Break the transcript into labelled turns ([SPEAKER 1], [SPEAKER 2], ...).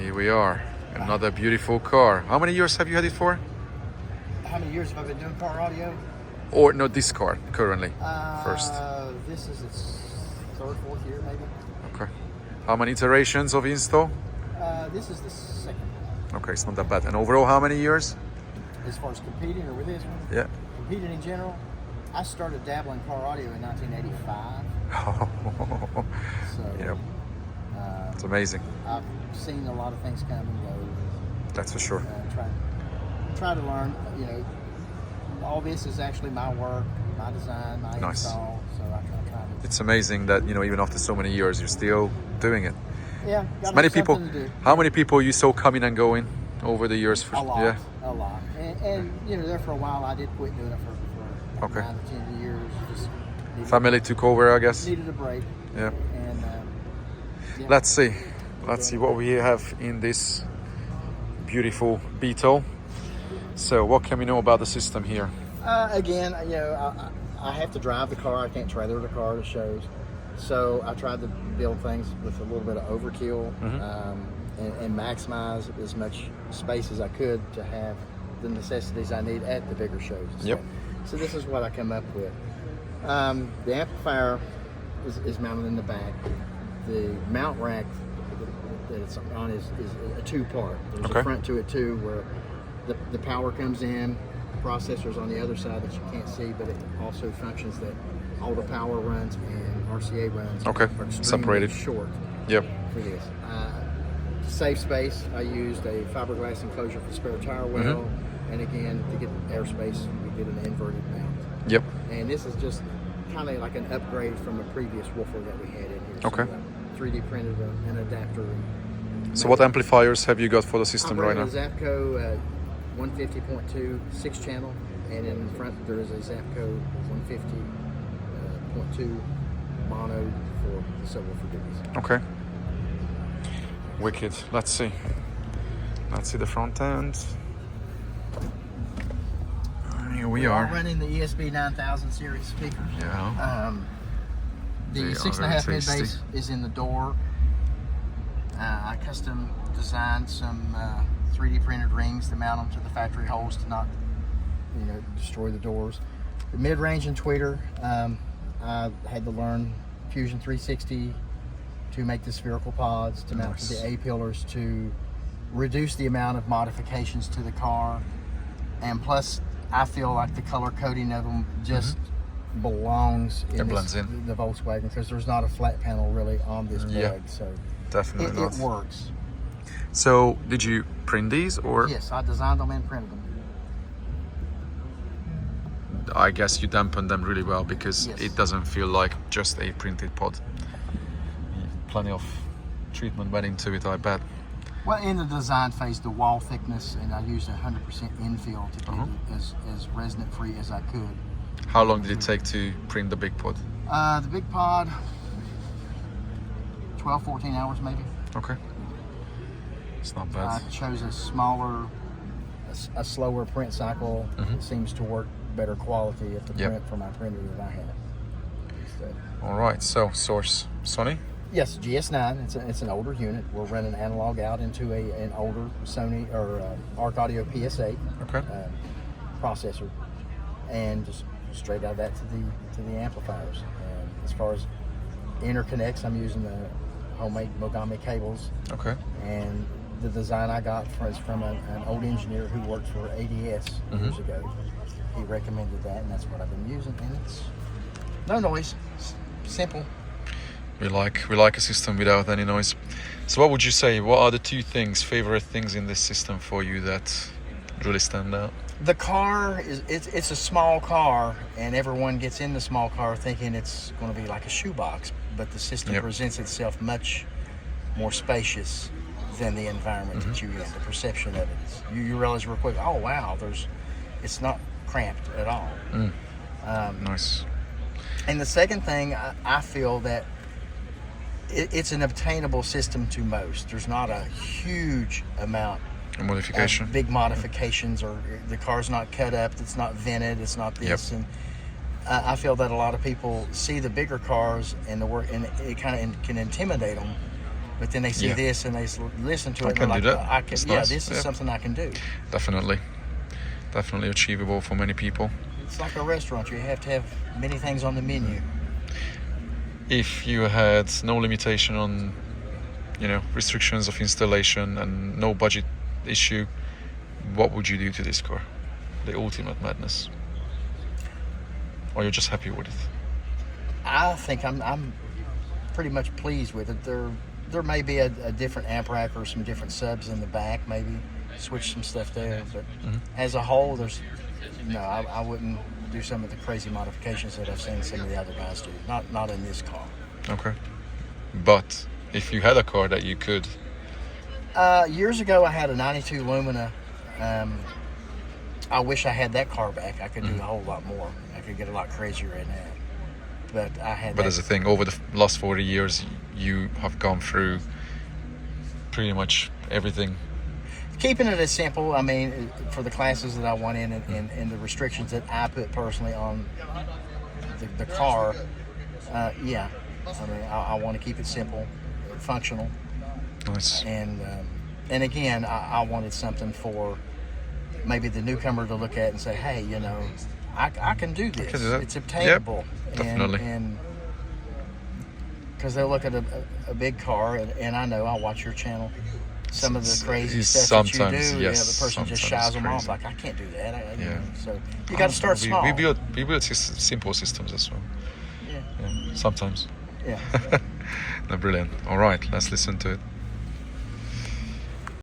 [SPEAKER 1] Here we are. Another beautiful car. How many years have you had it for?
[SPEAKER 2] How many years have I been doing car audio?
[SPEAKER 1] Or no, this car currently. First.
[SPEAKER 2] This is its third, fourth year maybe.
[SPEAKER 1] Okay. How many iterations of install?
[SPEAKER 2] This is the second.
[SPEAKER 1] Okay, it's not that bad. And overall, how many years?
[SPEAKER 2] As far as competing or with this one?
[SPEAKER 1] Yeah.
[SPEAKER 2] Competing in general, I started dabbling car audio in 1985. So,
[SPEAKER 1] yep. It's amazing.
[SPEAKER 2] I've seen a lot of things come and go.
[SPEAKER 1] That's for sure.
[SPEAKER 2] Try to learn. You know, all this is actually my work, my design, my install. So I try to.
[SPEAKER 1] It's amazing that even after so many years, you're still doing it.
[SPEAKER 2] Yeah.
[SPEAKER 1] So many people. How many people you saw coming and going over the years?
[SPEAKER 2] A lot.
[SPEAKER 1] Yeah.
[SPEAKER 2] A lot. And there for a while, I did quit doing it for like 9 to 10 years. Just
[SPEAKER 1] family took over, I guess.
[SPEAKER 2] Needed a break.
[SPEAKER 1] Yeah.
[SPEAKER 2] And yeah.
[SPEAKER 1] Let's see what we have in this beautiful Beetle. So what can we know about the system here?
[SPEAKER 2] Again, I have to drive the car. I can't trailer the car to shows. So I tried to build things with a little bit of overkill and maximize as much space as I could to have the necessities I need at the bigger shows.
[SPEAKER 1] Yep.
[SPEAKER 2] So this is what I come up with. The amplifier is mounted in the back. The mount rack that it's on is a two-part. There's a front to it too, where the power comes in. Processors on the other side that you can't see, but it also functions that all the power runs and RCA runs.
[SPEAKER 1] Okay, separated.
[SPEAKER 2] Short.
[SPEAKER 1] Yep.
[SPEAKER 2] For this. To save space, I used a fiberglass enclosure for the spare tire well, and again to get airspace, we did an inverted mount.
[SPEAKER 1] Yep.
[SPEAKER 2] And this is just kind of like an upgrade from a previous woofer that we had in here.
[SPEAKER 1] Okay.
[SPEAKER 2] So 3D printed an adapter.
[SPEAKER 1] So what amplifiers have you got for the system right now?
[SPEAKER 2] A Zapco 150.2 6-channel, and in front there is a Zapco 150.2 mono for the subwoofer duties.
[SPEAKER 1] Okay. Wicked. Let's see the front end. Here we are.
[SPEAKER 2] Running the ESB 9000 series speakers.
[SPEAKER 1] Yeah.
[SPEAKER 2] The 6.5 mid bass is in the door. I custom designed some 3D printed rings to mount them to the factory holes to not, destroy the doors. The mid-range and tweeter, I had to learn Fusion 360 to make the spherical pods, to mount to the A-pillars, to reduce the amount of modifications to the car. And plus, I feel like the color coding of them just belongs in the Volkswagen, because there's not a flat panel really on this bug. So
[SPEAKER 1] definitely
[SPEAKER 2] it works.
[SPEAKER 1] So did you print these or?
[SPEAKER 2] Yes, I designed them and printed them.
[SPEAKER 1] I guess you dampened them really well, because it doesn't feel like just a printed pod. Plenty of treatment went into it, I bet.
[SPEAKER 2] Well, in the design phase, the wall thickness, and I used 100% infill to get it as resonant free as I could.
[SPEAKER 1] How long did it take to print the big pod?
[SPEAKER 2] The big pod, 12, 14 hours maybe.
[SPEAKER 1] Okay. It's not bad.
[SPEAKER 2] I chose a smaller, a slower print cycle. It seems to work better quality at the print for my printer that I have.
[SPEAKER 1] All right, so source Sony?
[SPEAKER 2] Yes, GS9. It's an older unit. We're running analog out into an older Sony or Arc Audio PSA processor, and just straight out of that to the amplifiers. As far as interconnects, I'm using the homemade Mogami cables. Okay. And the design I got is from an old engineer who worked for ADS years ago. He recommended that, and that's what I've been using. And it's no noise, it's simple.
[SPEAKER 1] We like a system without any noise. So what would you say? What are the favorite things in this system for you that really stand out?
[SPEAKER 2] The car it's a small car, and everyone gets in the small car thinking it's going to be like a shoebox, but the system presents itself much more spacious than the environment that you in. The perception of it is, you realize real quick, oh wow, it's not cramped at all.
[SPEAKER 1] Nice.
[SPEAKER 2] And the second thing, I feel that it's an obtainable system to most. There's not a huge amount
[SPEAKER 1] of modification,
[SPEAKER 2] big modifications, or the car's not cut up, it's not vented, it's not this. And I feel that a lot of people see the bigger cars and the work, and it kind of can intimidate them But then they see
[SPEAKER 1] Yeah.
[SPEAKER 2] this and they listen to it.
[SPEAKER 1] I
[SPEAKER 2] and
[SPEAKER 1] can
[SPEAKER 2] they're
[SPEAKER 1] do
[SPEAKER 2] like,
[SPEAKER 1] that.
[SPEAKER 2] I can,
[SPEAKER 1] That's
[SPEAKER 2] yeah,
[SPEAKER 1] nice.
[SPEAKER 2] this is
[SPEAKER 1] Yeah.
[SPEAKER 2] something I can do.
[SPEAKER 1] Definitely achievable for many people.
[SPEAKER 2] It's like a restaurant. You have to have many things on the menu.
[SPEAKER 1] If you had no limitation on, restrictions of installation and no budget issue, what would you do to this car? The ultimate madness. Or you're just happy with it?
[SPEAKER 2] I think I'm pretty much pleased with it. There may be a different amp rack or some different subs in the back, maybe switch some stuff there. But as a whole, I wouldn't do some of the crazy modifications that I've seen some of the other guys do. Not in this car.
[SPEAKER 1] Okay. But if you had a car that you could...
[SPEAKER 2] Years ago, I had a 92 Lumina. I wish I had that car back. I could do a whole lot more. I could get a lot crazier in that. But I had.
[SPEAKER 1] But as a thing, over the last 40 years, you have gone through pretty much everything.
[SPEAKER 2] Keeping it as simple, I mean, for the classes that I want in and the restrictions that I put personally on the car, yeah. I mean, I want to keep it simple, functional.
[SPEAKER 1] Nice.
[SPEAKER 2] And again, I wanted something for maybe the newcomer to look at and say, hey, I can do this.
[SPEAKER 1] I can do that.
[SPEAKER 2] It's obtainable.
[SPEAKER 1] Yep, definitely.
[SPEAKER 2] And because they'll look at a big car, and I know I'll watch your channel. Some of the crazy stuff that you do,
[SPEAKER 1] yes,
[SPEAKER 2] the person just shies them off. Like, I can't do that. So you got to start small.
[SPEAKER 1] We build simple systems as well.
[SPEAKER 2] Yeah.
[SPEAKER 1] Sometimes.
[SPEAKER 2] Yeah.
[SPEAKER 1] No, brilliant. All right, let's listen to it.